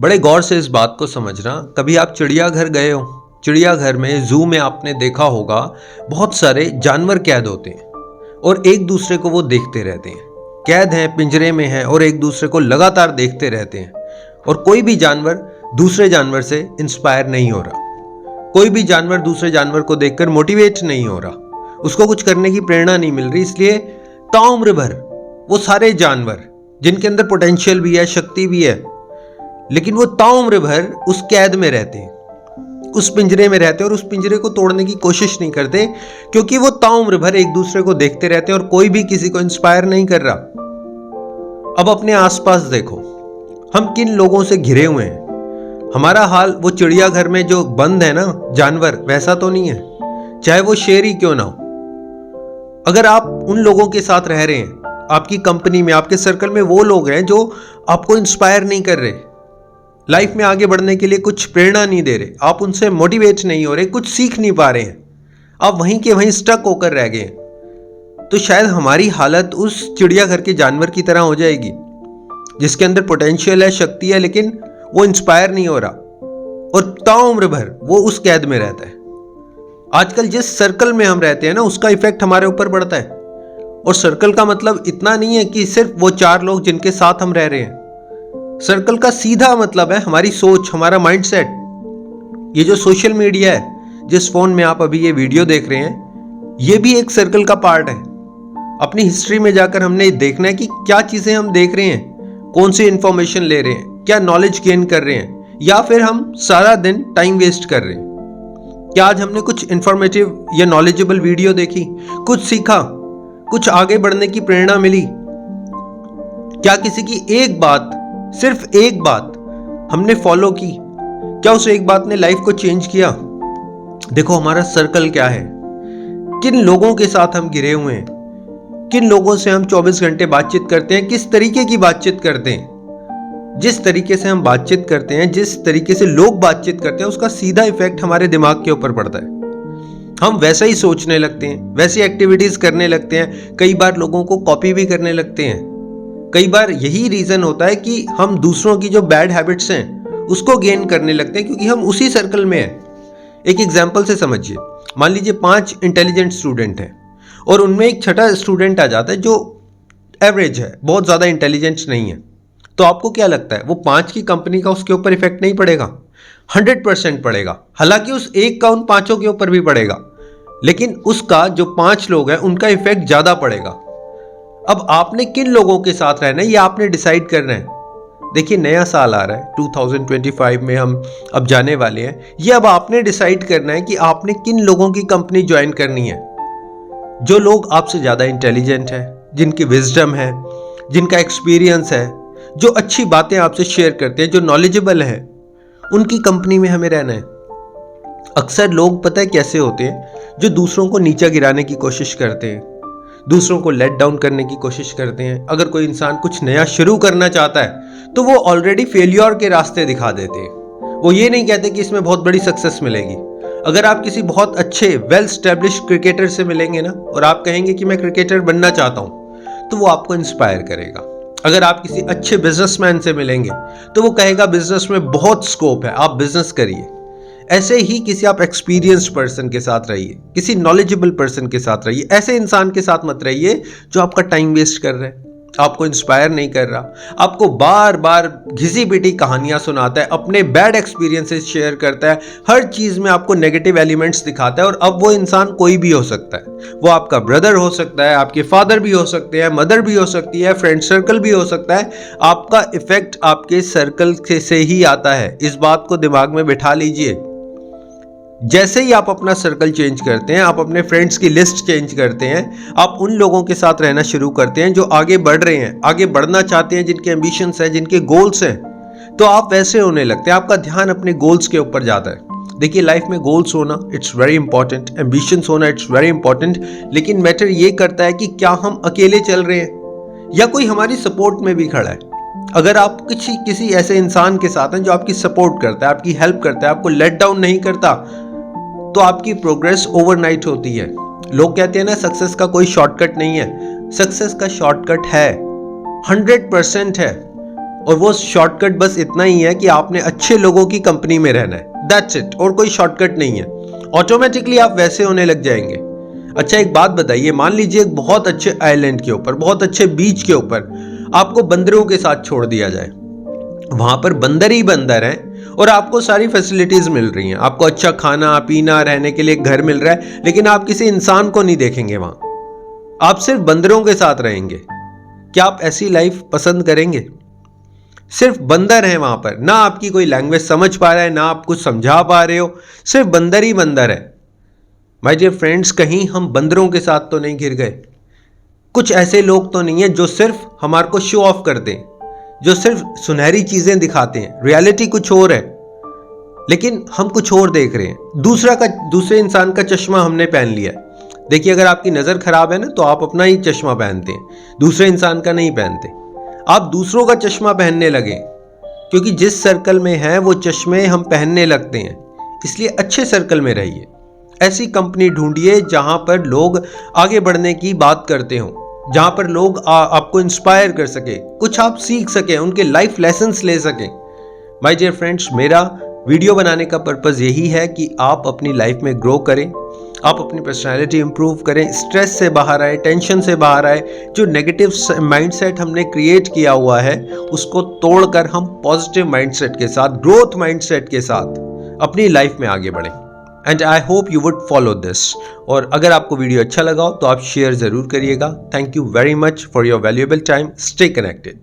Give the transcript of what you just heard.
बड़े गौर से इस बात को समझना। कभी आप चिड़ियाघर गए हो? चिड़ियाघर में, जू में आपने देखा होगा बहुत सारे जानवर कैद होते हैं और एक दूसरे को वो देखते रहते हैं। कैद हैं, पिंजरे में हैं और एक दूसरे को लगातार देखते रहते हैं। और कोई भी जानवर दूसरे जानवर से इंस्पायर नहीं हो रहा, कोई भी जानवर दूसरे जानवर को देखकर मोटिवेट नहीं हो रहा, उसको कुछ करने की प्रेरणा नहीं मिल रही। इसलिए ताउम्र भर वो सारे जानवर जिनके अंदर पोटेंशियल भी है, शक्ति भी है, लेकिन वो ताउम्र भर उस कैद में रहते हैं, उस पिंजरे में रहते हैं और उस पिंजरे को तोड़ने की कोशिश नहीं करते, क्योंकि वो ताउम्र भर एक दूसरे को देखते रहते हैं और कोई भी किसी को इंस्पायर नहीं कर रहा। अब अपने आसपास देखो, हम किन लोगों से घिरे हुए हैं। हमारा हाल वो चिड़ियाघर में जो बंद है ना जानवर, वैसा तो नहीं है, चाहे वो शेर ही क्यों ना हो। अगर आप उन लोगों के साथ रह रहे हैं, आपकी कंपनी में, आपके सर्कल में वो लोग हैं जो आपको इंस्पायर नहीं कर रहे, लाइफ में आगे बढ़ने के लिए कुछ प्रेरणा नहीं दे रहे, आप उनसे मोटिवेट नहीं हो रहे, कुछ सीख नहीं पा रहे हैं, आप वहीं के वहीं स्टक होकर रह गए, तो शायद हमारी हालत उस चिड़ियाघर के जानवर की तरह हो जाएगी जिसके अंदर पोटेंशियल है, शक्ति है, लेकिन वो इंस्पायर नहीं हो रहा और ताउम्र भर वो उस कैद में रहता है। आजकल जिस सर्कल में हम रहते हैं ना, उसका इफेक्ट हमारे ऊपर पड़ता है। और सर्कल का मतलब इतना नहीं है कि सिर्फ वो 4 लोग जिनके साथ हम रह रहे हैं। सर्कल का सीधा मतलब है हमारी सोच, हमारा माइंडसेट। ये जो सोशल मीडिया है, जिस फोन में आप अभी ये वीडियो देख रहे हैं, ये भी एक सर्कल का पार्ट है। अपनी हिस्ट्री में जाकर हमने देखना है कि क्या चीजें हम देख रहे हैं, कौन सी इंफॉर्मेशन ले रहे हैं, क्या नॉलेज गेन कर रहे हैं, या फिर हम सारा दिन टाइम वेस्ट कर रहे हैं। क्या आज हमने कुछ इंफॉर्मेटिव या नॉलेजेबल वीडियो देखी, कुछ सीखा, कुछ आगे बढ़ने की प्रेरणा मिली? क्या किसी की एक बात, सिर्फ एक बात हमने फॉलो की? क्या उस एक बात ने लाइफ को चेंज किया? देखो हमारा सर्कल क्या है, किन लोगों के साथ हम घिरे हुए हैं, किन लोगों से हम 24 घंटे बातचीत करते हैं, किस तरीके की बातचीत करते हैं। जिस तरीके से हम बातचीत करते हैं, जिस तरीके से लोग बातचीत करते हैं, उसका सीधा इफेक्ट हमारे दिमाग के ऊपर पड़ता है। हम वैसा ही सोचने लगते हैं, वैसी एक्टिविटीज करने लगते हैं, कई बार लोगों को कॉपी भी करने लगते हैं। कई बार यही रीजन होता है कि हम दूसरों की जो बैड हैबिट्स हैं उसको गेन करने लगते हैं, क्योंकि हम उसी सर्कल में हैं। एक एग्जाम्पल से समझिए, मान लीजिए 5 इंटेलिजेंट स्टूडेंट हैं और उनमें एक छठा स्टूडेंट आ जाता है जो एवरेज है, बहुत ज़्यादा इंटेलिजेंट नहीं है। तो आपको क्या लगता है, वो 5 की कंपनी का उसके ऊपर इफेक्ट नहीं पड़ेगा? 100% पड़ेगा। हालांकि उस एक का उन 5 के ऊपर भी पड़ेगा, लेकिन उसका जो 5 लोग हैं उनका इफेक्ट ज़्यादा पड़ेगा। अब आपने किन लोगों के साथ रहना है ये आपने डिसाइड करना है। देखिए नया साल आ रहा है, 2025 में हम अब जाने वाले हैं। ये अब आपने डिसाइड करना है कि आपने किन लोगों की कंपनी ज्वाइन करनी है। जो लोग आपसे ज़्यादा इंटेलिजेंट है, जिनकी विजडम है, जिनका एक्सपीरियंस है, जो अच्छी बातें आपसे शेयर करते हैं, जो नॉलेजेबल है, उनकी कंपनी में हमें रहना है। अक्सर लोग पता है कैसे होते हैं, जो दूसरों को नीचा गिराने की कोशिश करते हैं, दूसरों को लेट डाउन करने की कोशिश करते हैं। अगर कोई इंसान कुछ नया शुरू करना चाहता है तो वो ऑलरेडी फेलियर के रास्ते दिखा देते हैं। वो ये नहीं कहते कि इसमें बहुत बड़ी सक्सेस मिलेगी। अगर आप किसी बहुत अच्छे वेल स्टैब्लिश्ड क्रिकेटर से मिलेंगे ना और आप कहेंगे कि मैं क्रिकेटर बनना चाहता हूं, तो वो आपको इंस्पायर करेगा। अगर आप किसी अच्छे बिजनेसमैन से मिलेंगे तो वो कहेगा बिजनेस में बहुत स्कोप है, आप बिजनेस करिए। ऐसे ही किसी आप एक्सपीरियंस्ड पर्सन के साथ रहिए, किसी नॉलेजेबल पर्सन के साथ रहिए। ऐसे इंसान के साथ मत रहिए जो आपका टाइम वेस्ट कर रहे हैं, आपको इंस्पायर नहीं कर रहा, आपको बार बार घिसी पिटी कहानियां सुनाता है, अपने बैड एक्सपीरियंसेस शेयर करता है, हर चीज में आपको नेगेटिव एलिमेंट्स दिखाता है। और अब वो इंसान कोई भी हो सकता है, वो आपका ब्रदर हो सकता है, आपके फादर भी हो सकते हैं, मदर भी हो सकती है, फ्रेंड सर्कल भी हो सकता है। आपका इफेक्ट आपके सर्कल से ही आता है, इस बात को दिमाग में बिठा लीजिए। जैसे ही आप अपना सर्कल चेंज करते हैं, आप अपने फ्रेंड्स की लिस्ट चेंज करते हैं, आप उन लोगों के साथ रहना शुरू करते हैं जो आगे बढ़ रहे हैं, आगे बढ़ना चाहते हैं, जिनके एम्बिशंस हैं, जिनके गोल्स हैं, तो आप वैसे होने लगते हैं। आपका ध्यान अपने गोल्स के ऊपर जाता है। देखिए लाइफ में गोल्स होना इट्स वेरी इंपॉर्टेंट, एम्बिशंस होना इट्स वेरी इंपॉर्टेंट, लेकिन मैटर ये करता है कि क्या हम अकेले चल रहे हैं या कोई हमारी सपोर्ट में भी खड़ा है। अगर आप किसी ऐसे इंसान के साथ हैं जो आपकी सपोर्ट करता है, आपकी हेल्प करता है, आपको लेट डाउन नहीं करता, तो आपकी प्रोग्रेस ओवरनाइट होती है। लोग कहते हैं ना सक्सेस का कोई शॉर्टकट नहीं है। सक्सेस का शॉर्टकट है, 100% है। और वो शॉर्टकट बस इतना ही है कि आपने अच्छे लोगों की कंपनी में रहना है, दैट्स इट, और कोई शॉर्टकट नहीं है। ऑटोमेटिकली आप वैसे होने लग जाएंगे। अच्छा एक बात बताइए, मान लीजिए एक बहुत अच्छे आइलैंड के ऊपर, बहुत अच्छे बीच के ऊपर आपको बंदरों के साथ छोड़ दिया जाए। वहां पर बंदर ही बंदर हैं और आपको सारी फैसिलिटीज मिल रही हैं, आपको अच्छा खाना पीना रहने के लिए घर मिल रहा है, लेकिन आप किसी इंसान को नहीं देखेंगे वहां, आप सिर्फ बंदरों के साथ रहेंगे। क्या आप ऐसी लाइफ पसंद करेंगे? सिर्फ बंदर हैं वहां पर, ना आपकी कोई लैंग्वेज समझ पा रहा है, ना आप कुछ समझा पा रहे हो, सिर्फ बंदर ही बंदर है। माय डियर फ्रेंड्स, कहीं हम बंदरों के साथ तो नहीं घिर गए? कुछ ऐसे लोग तो नहीं है जो सिर्फ हमारे को शो ऑफ करते हैं, जो सिर्फ सुनहरी चीजें दिखाते हैं, रियलिटी कुछ और है, लेकिन हम कुछ और देख रहे हैं। दूसरे इंसान का चश्मा हमने पहन लिया है। देखिए अगर आपकी नजर खराब है ना, तो आप अपना ही चश्मा पहनते हैं, दूसरे इंसान का नहीं पहनते। आप दूसरों का चश्मा पहनने लगे, क्योंकि जिस सर्कल में है वो चश्मे हम पहनने लगते हैं। इसलिए अच्छे सर्कल में रहिए, ऐसी कंपनी ढूंढिए जहां पर लोग आगे बढ़ने की बात करते हो, जहां पर लोग आपको इंस्पायर कर सके, कुछ आप सीख सके, उनके लाइफ लेसन्स ले सकें। माय डियर फ्रेंड्स, मेरा वीडियो बनाने का पर्पज़ यही है कि आप अपनी लाइफ में ग्रो करें, आप अपनी पर्सनालिटी इंप्रूव करें, स्ट्रेस से बाहर आए, टेंशन से बाहर आए। जो नेगेटिव माइंडसेट हमने क्रिएट किया हुआ है उसको तोड़कर हम पॉजिटिव माइंडसेट के साथ, ग्रोथ माइंडसेट के साथ अपनी लाइफ में आगे बढ़ें। And I hope you would follow this. और अगर आपको वीडियो अच्छा लगा हो तो आप शेयर ज़रूर करिएगा। Thank you very much for your valuable time. Stay connected.